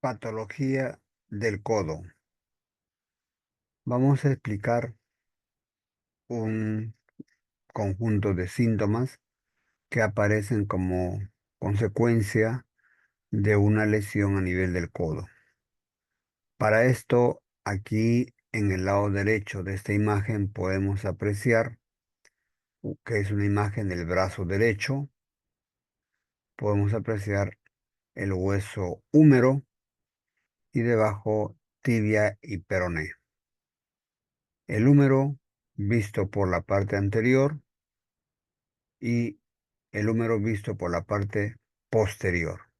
Patología del codo. Vamos a explicar un conjunto de síntomas que aparecen como consecuencia de una lesión a nivel del codo. Para esto, aquí en el lado derecho de esta imagen podemos apreciar que es una imagen del brazo derecho. Podemos apreciar el hueso húmero y debajo tibia y peroné. El húmero visto por la parte anterior y el húmero visto por la parte posterior.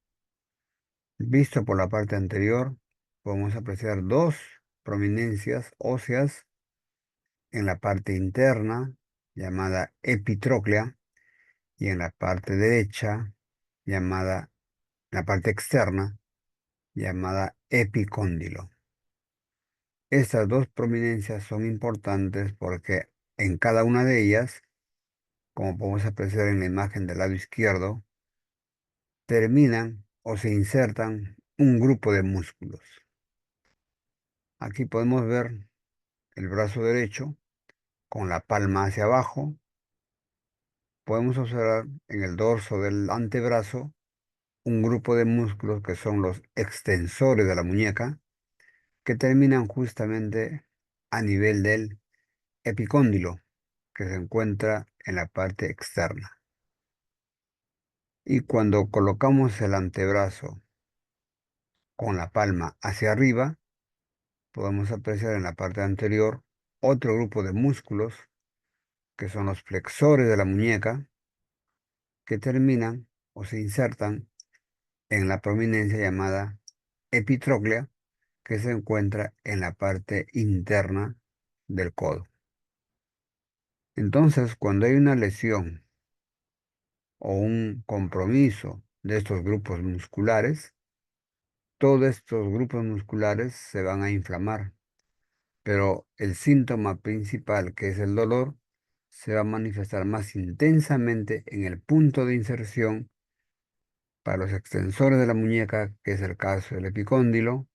Visto por la parte anterior, podemos apreciar dos prominencias óseas en la parte interna, llamada epitróclea, y en la parte derecha, la parte externa, llamada epicóndilo. Estas dos prominencias son importantes porque en cada una de ellas, como podemos apreciar en la imagen del lado izquierdo, terminan o se insertan un grupo de músculos. Aquí podemos ver el brazo derecho con la palma hacia abajo. Podemos observar en el dorso del antebrazo un grupo de músculos que son los extensores de la muñeca, que terminan justamente a nivel del epicóndilo, que se encuentra en la parte externa. Y cuando colocamos el antebrazo con la palma hacia arriba, podemos apreciar en la parte anterior otro grupo de músculos que son los flexores de la muñeca que terminan o se insertan en la prominencia llamada epitróclea que se encuentra en la parte interna del codo. Entonces, cuando hay una lesión o un compromiso de estos grupos musculares, todos estos grupos musculares se van a inflamar. Pero el síntoma principal, que es el dolor, se va a manifestar más intensamente en el punto de inserción para los extensores de la muñeca, que es el caso del epicóndilo,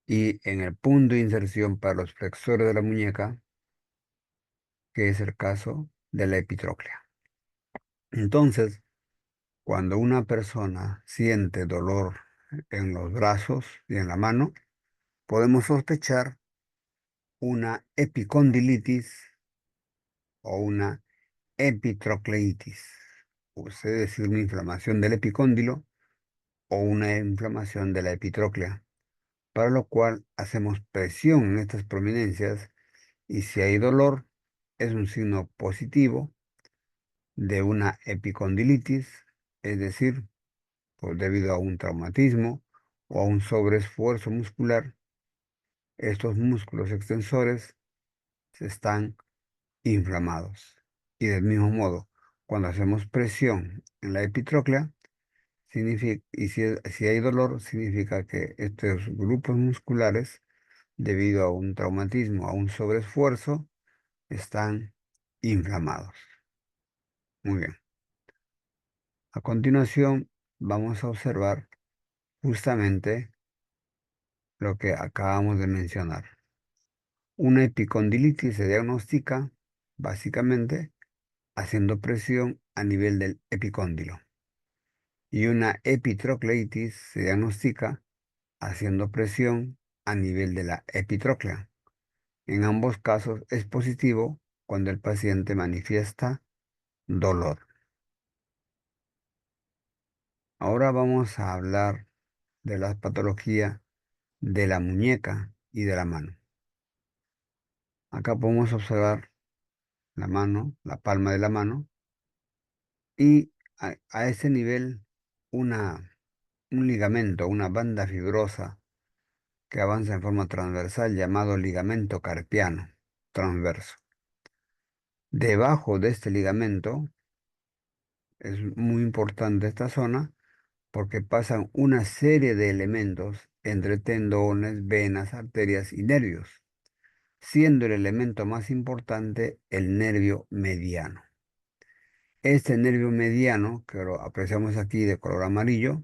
y en el punto de inserción para los flexores de la muñeca, que es el caso de la epitróclea. Entonces, cuando una persona siente dolor en los brazos y en la mano, podemos sospechar una epicondilitis o una epitrocleitis, o sea, es decir, una inflamación del epicóndilo o una inflamación de la epitróclea, para lo cual hacemos presión en estas prominencias y si hay dolor, es un signo positivo de una epicondilitis, es decir, debido a un traumatismo o a un sobreesfuerzo muscular, estos músculos extensores se están inflamados. Y del mismo modo, cuando hacemos presión en la epitróclea, significa, y si hay dolor, significa que estos grupos musculares, debido a un traumatismo, a un sobreesfuerzo, están inflamados. Muy bien. A continuación, vamos a observar justamente lo que acabamos de mencionar. Una epicondilitis se diagnostica básicamente haciendo presión a nivel del epicóndilo y una epitrocleitis se diagnostica haciendo presión a nivel de la epitróclea. En ambos casos es positivo cuando el paciente manifiesta dolor. Ahora vamos a hablar de la patología de la muñeca y de la mano. Acá podemos observar la mano, la palma de la mano, y a ese nivel un ligamento, una banda fibrosa que avanza en forma transversal llamado ligamento carpiano transverso. Debajo de este ligamento es muy importante esta zona porque pasan una serie de elementos entre tendones, venas, arterias y nervios, siendo el elemento más importante el nervio mediano. Este nervio mediano, que lo apreciamos aquí de color amarillo,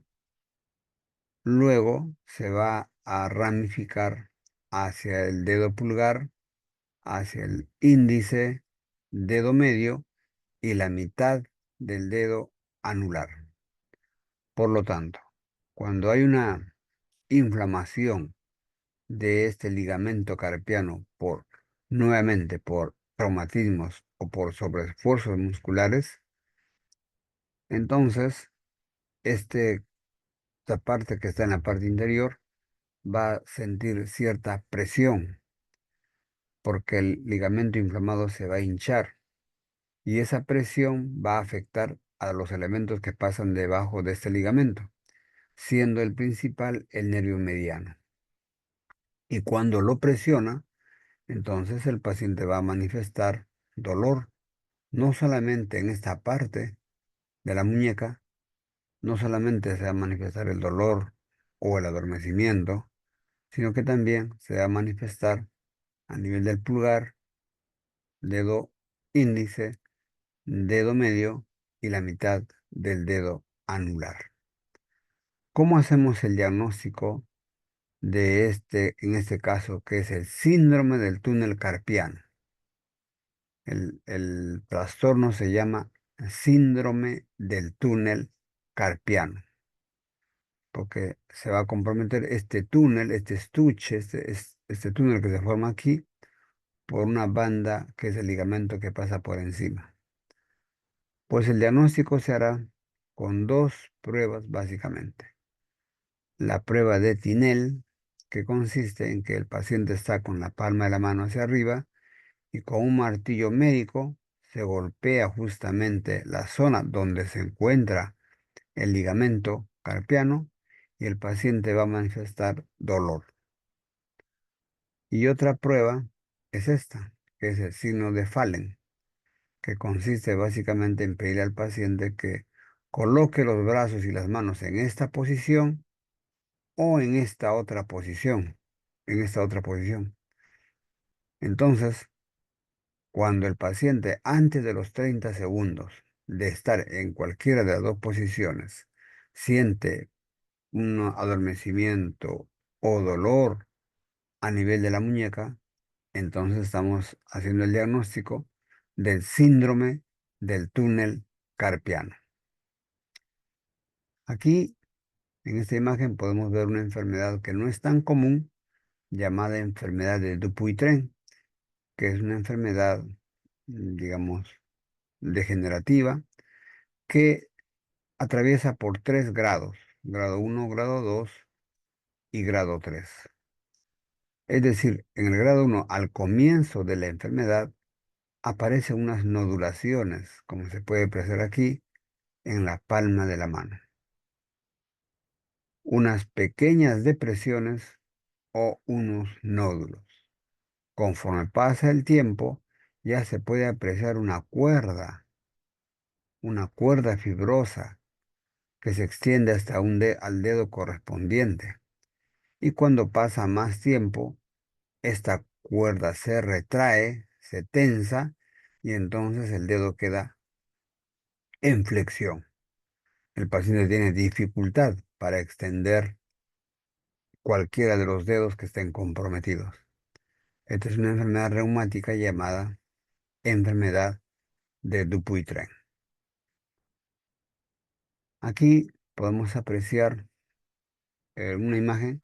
Luego se va a ramificar hacia el dedo pulgar, hacia el índice, dedo medio y la mitad del dedo anular. Por lo tanto, cuando hay una inflamación de este ligamento carpiano nuevamente por traumatismos o por sobreesfuerzos musculares, entonces esta parte que está en la parte interior va a sentir cierta presión porque el ligamento inflamado se va a hinchar y esa presión va a afectar a los elementos que pasan debajo de este ligamento, siendo el principal el nervio mediano. Y cuando lo presiona, entonces el paciente va a manifestar dolor, no solamente en esta parte de la muñeca, no solamente se va a manifestar el dolor o el adormecimiento, sino que también se va a manifestar a nivel del pulgar, dedo índice, dedo medio y la mitad del dedo anular. ¿Cómo hacemos el diagnóstico de en este caso, que es el síndrome del túnel carpiano? El trastorno se llama síndrome del túnel carpiano, porque se va a comprometer este túnel, este estuche, este túnel que se forma aquí, por una banda que es el ligamento que pasa por encima. Pues el diagnóstico se hará con dos pruebas básicamente. La prueba de Tinel, que consiste en que el paciente está con la palma de la mano hacia arriba y con un martillo médico se golpea justamente la zona donde se encuentra el ligamento carpiano y el paciente va a manifestar dolor. Y otra prueba es esta, que es el signo de Fallen, que consiste básicamente en pedirle al paciente que coloque los brazos y las manos en esta posición o en esta otra posición, en esta otra posición. Entonces, cuando el paciente antes de los 30 segundos de estar en cualquiera de las dos posiciones siente un adormecimiento o dolor a nivel de la muñeca, entonces estamos haciendo el diagnóstico del síndrome del túnel carpiano. Aquí, en esta imagen, podemos ver una enfermedad que no es tan común, llamada enfermedad de Dupuytren, que es una enfermedad, digamos, degenerativa, que atraviesa por tres grados: grado 1, grado 2 y grado 3. Es decir, en el grado 1, al comienzo de la enfermedad, aparecen unas nodulaciones, como se puede apreciar aquí, en la palma de la mano. Unas pequeñas depresiones o unos nódulos. Conforme pasa el tiempo, ya se puede apreciar una cuerda fibrosa que se extiende hasta al dedo correspondiente. Y cuando pasa más tiempo, esta cuerda se retrae, se tensa y entonces el dedo queda en flexión. El paciente tiene dificultad para extender cualquiera de los dedos que estén comprometidos. Esta es una enfermedad reumática llamada enfermedad de Dupuytren. Aquí podemos apreciar una imagen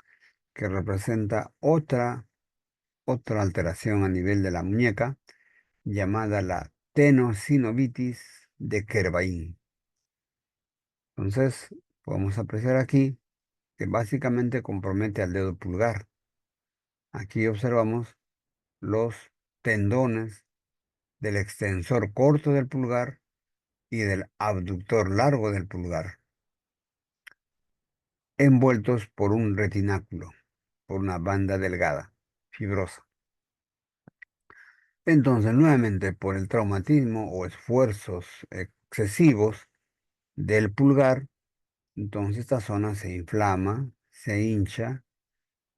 que representa otra alteración a nivel de la muñeca llamada la tenosinovitis de Kervain. Entonces, podemos apreciar aquí que básicamente compromete al dedo pulgar. Aquí observamos los tendones del extensor corto del pulgar y del abductor largo del pulgar, envueltos por un retináculo, por una banda delgada, fibrosa. Entonces, nuevamente, por el traumatismo o esfuerzos excesivos del pulgar, entonces esta zona se inflama, se hincha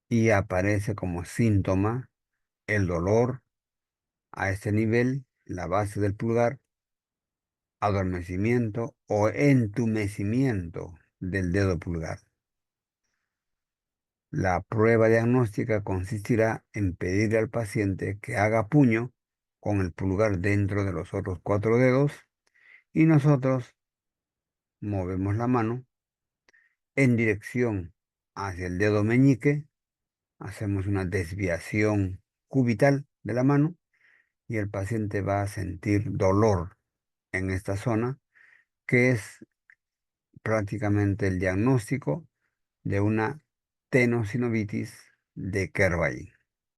y aparece como síntoma el dolor a este nivel, la base del pulgar, adormecimiento o entumecimiento del dedo pulgar. La prueba diagnóstica consistirá en pedirle al paciente que haga puño con el pulgar dentro de los otros 4 dedos y nosotros movemos la mano en dirección hacia el dedo meñique, hacemos una desviación cubital de la mano y el paciente va a sentir dolor en esta zona, que es prácticamente el diagnóstico de una tenosinovitis de Kervain.